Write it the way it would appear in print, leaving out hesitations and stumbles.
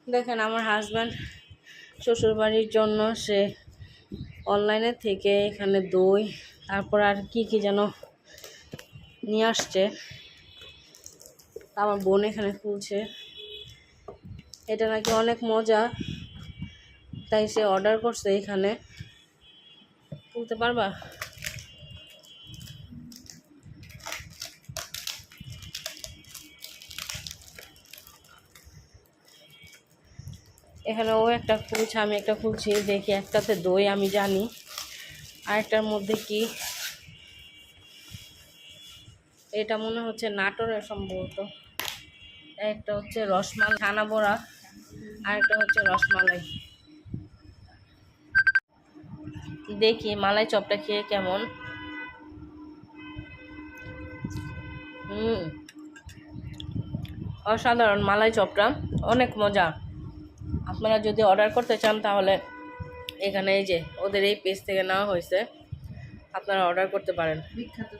দেখেন আমার হাজব্যান্ড শ্বশুরবাড়ির জন্য সে অনলাইনে থেকে এখানে দই তারপর আর কি কি যেন নিয়ে আসছে। আমার বোন এখানে খুলছে, এটা নাকি অনেক মজা, তাই সে অর্ডার করছে। এখানে খুলতে পারবা? এখানে ও একটা খুলছে, আমি একটা খুলছি, দেখি। একটাতে দই আমি জানি, আরেকটার মধ্যে কি, এটা মনে হচ্ছে নাটোরের সম্ভবত। একটা হচ্ছে রসমালাই ছানা বড়া, আরেকটা হচ্ছে রসমালাই। দেখি মালাই চপটা খেয়ে কেমন। অসাধারণ, মালাই চপটা অনেক মজা। আপনারা যদি অর্ডার করতে চান তাহলে এখানে এই যে ওদের এই পেজ থেকে নেওয়া হয়েছে, আপনারা অর্ডার করতে পারেন। বিখ্যাত